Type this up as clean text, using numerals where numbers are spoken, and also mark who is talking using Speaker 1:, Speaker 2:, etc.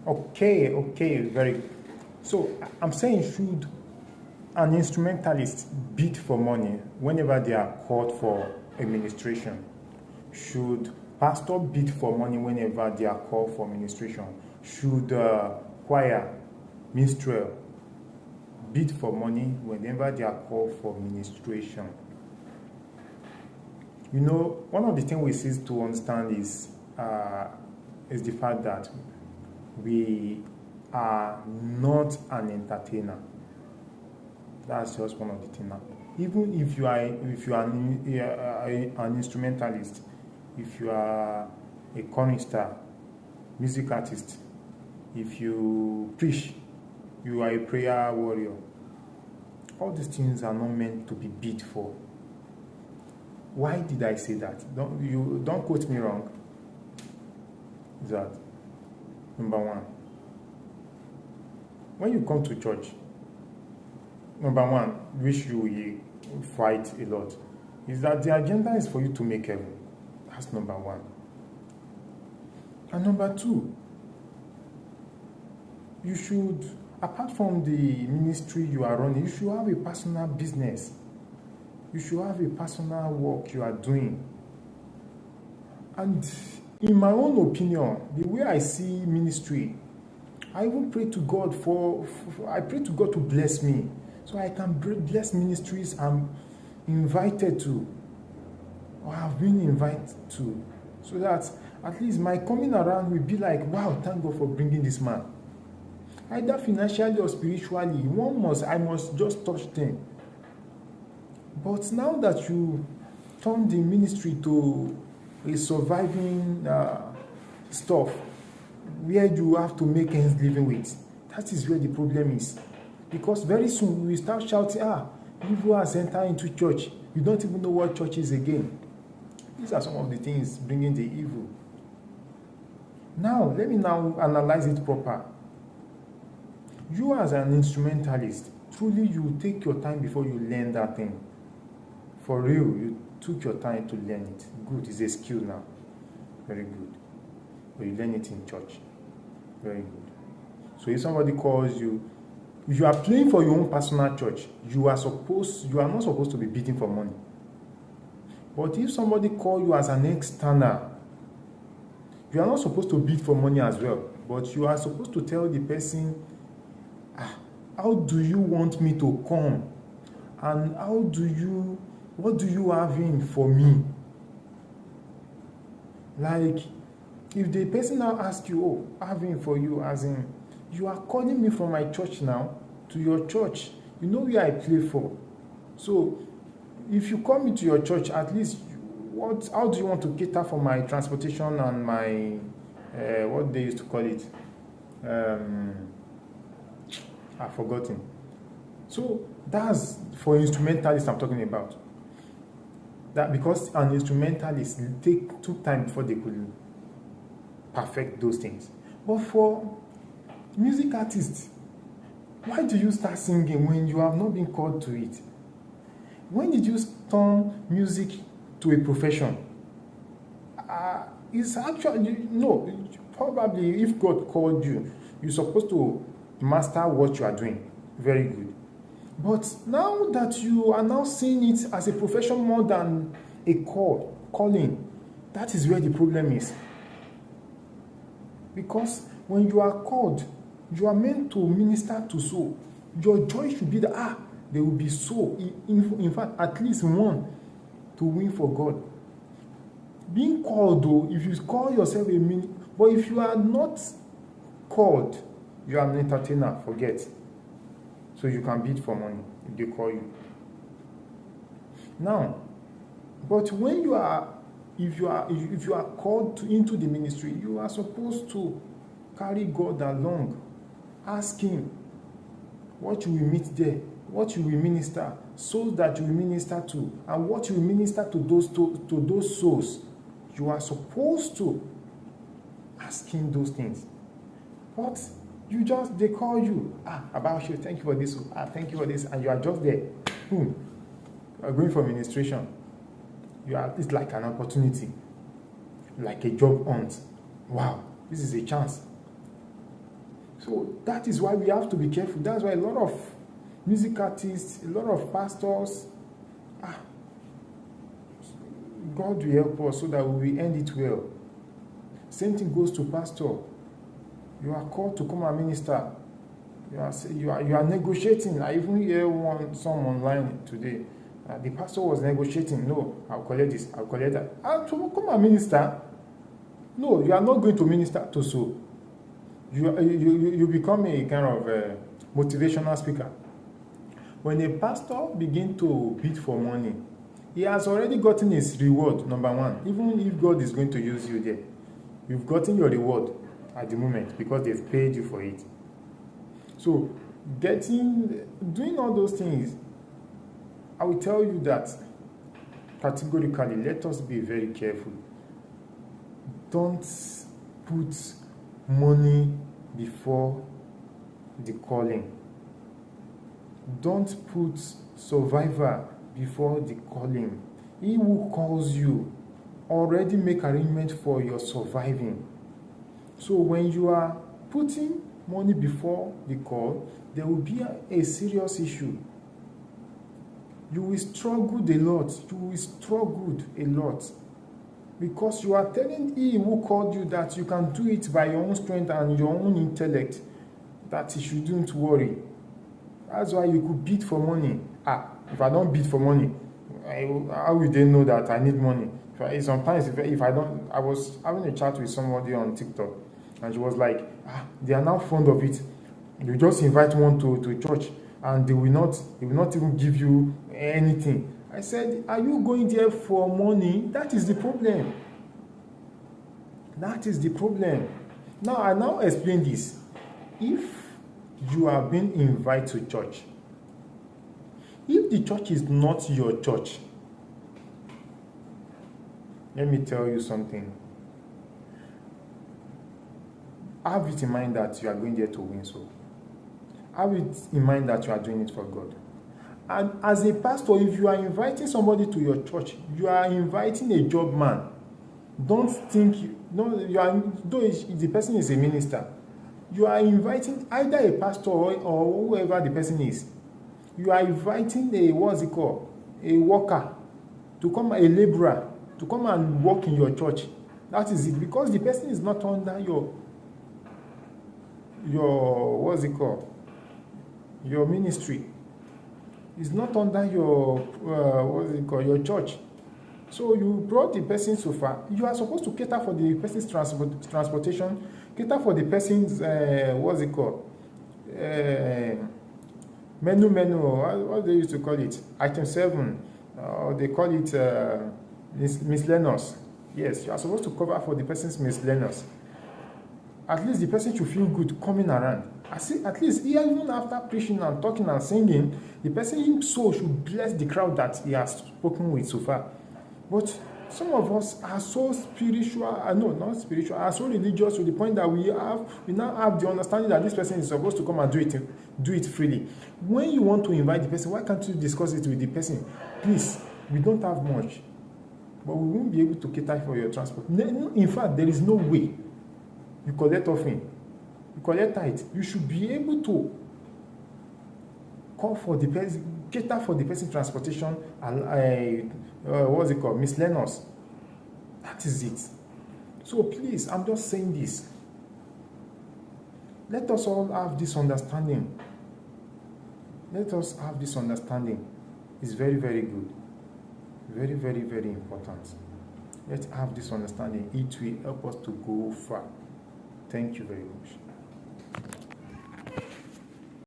Speaker 1: Okay, very. So I'm saying, should an instrumentalist bid for money whenever they are called for administration? Should pastor bid for money whenever they are called for administration? Should choir, minstrel bid for money whenever they are called for administration? You know, one of the things we see to understand is the fact that we are not an entertainer. That's just one of the things. Even if you are an instrumentalist, if you are a chorister, music artist, if you preach, you are a prayer warrior. All these things are not meant to be bid for. Why did I say that? Don't quote me wrong. That number one, when you come to church, number one, which you will fight a lot, is that the agenda is for you to make heaven. That's number one. And number two, you should, apart from the ministry you are running, you should have a personal business. You should have a personal work you are doing. And in my own opinion, the way I see ministry, I even pray to God I pray to God to bless me, so I can bless ministries I'm invited to, or have been invited to, so that at least my coming around will be like, wow, thank God for bringing this man. Either financially or spiritually, I must just touch them. But now that you turn the ministry to a surviving stuff where you have to make ends living with, that is where the problem is. Because very soon we start shouting, evil has entered into church. You don't even know what church is again. These are some of the things bringing the evil. Now, let me now analyze it proper. You as an instrumentalist, truly you take your time before you learn that thing. For real, you took your time to learn it. Good, it's a skill now. Very good. But you learn it in church. Very good. So if somebody calls you, if you are playing for your own personal church, you are not supposed to be bidding for money. But if somebody calls you as an external, you are not supposed to bid for money as well. But you are supposed to tell the person, how do you want me to come? And what do you have in for me? Like, if the person now asks you, having for you, as in, you are calling me from my church now to your church. You know where I play for. So, if you call me to your church, at least, how do you want to cater for my transportation and my, what they used to call it? I've forgotten. So, that's for instrumentalists I'm talking about. That because an instrumentalist took time before they could perfect those things. But for music artists, why do you start singing when you have not been called to it? When did you turn music to a profession? It's actually, no, probably if God called you, you're supposed to master what you are doing. Very good. But now that you are now seeing it as a profession more than a calling, that is where the problem is. Because when you are called, you are meant to minister to soul. Your joy should be that, there will be soul. In fact, at least one to win for God. Being called, though, if you call yourself a minister, but if you are not called, you are an entertainer, forget. So you can bid for money if they call you. Now, but when you are, if you are called into the ministry, you are supposed to carry God along. Ask Him what you will meet there, what you will minister, souls that you will minister to, and what you will minister to those souls. You are supposed to ask Him those things. But they call you, about you, thank you for this, thank you for this, and you are just there. Boom. You are going for ministration. It's like an opportunity, like a job hunt. Wow, this is a chance. So that is why we have to be careful. That's why a lot of music artists, a lot of pastors, God will help us so that we will end it well. Same thing goes to pastor. You are called to come and minister. You are negotiating. I even hear some online today. The pastor was negotiating. No, I'll collect this, I'll collect that. Come and minister. No, you are not going to minister to so. You become a kind of motivational speaker. When a pastor begins to bid for money, he has already gotten his reward, number one. Even if God is going to use you there, you've gotten your reward at the moment because they've paid you for it. So, doing all those things, I will tell you that categorically, let us be very careful. Don't put money before the calling. Don't put survivor before the calling. He who calls you already make arrangement for your surviving. So when you are putting money before the call, there will be a serious issue. You will struggle a lot. You will struggle a lot. Because you are telling he who called you that you can do it by your own strength and your own intellect, that he shouldn't worry. That's why you could bid for money. If I don't bid for money, how will they know that I need money? Sometimes if I don't, I was having a chat with somebody on TikTok, and she was like, they are now fond of it. You just invite one to church, and they will not even give you anything. I said, are you going there for money? That is the problem. That is the problem. Now, I now explain this. If you are being invited to church, if the church is not your church, let me tell you something. Have it in mind that you are going there to win soul. Have it in mind that you are doing it for God. And as a pastor, if you are inviting somebody to your church, you are inviting a job man. Don't think, though the person is a minister, you are inviting either a pastor or whoever the person is. You are inviting a worker to come, a laborer, to come and work in your church. That is it. Because the person is not under your ministry. It's not under your your church. So you brought the person so far. You are supposed to cater for the person's transportation, cater for the person's menu, what they used to call it, item 7, or they call it miscellaneous. Yes, you are supposed to cover for the person's miscellaneous. At least the person should feel good coming around. At least even after preaching and talking and singing, the person himself should bless the crowd that he has spoken with so far. But some of us are so spiritual, are so religious to the point that we now have the understanding that this person is supposed to come and do it freely. When you want to invite the person, why can't you discuss it with the person? Please, we don't have much, but we won't be able to cater for your transport. In fact, there is no way. You collect offering, you collect tithe. You should be able to call for the person, cater for the person's transportation, and miscellaneous. That is it. So please, I'm just saying this. Let us all have this understanding. Let us have this understanding. It's very, very good. Very, very, very important. Let's have this understanding. It will help us to go far. Thank you very much.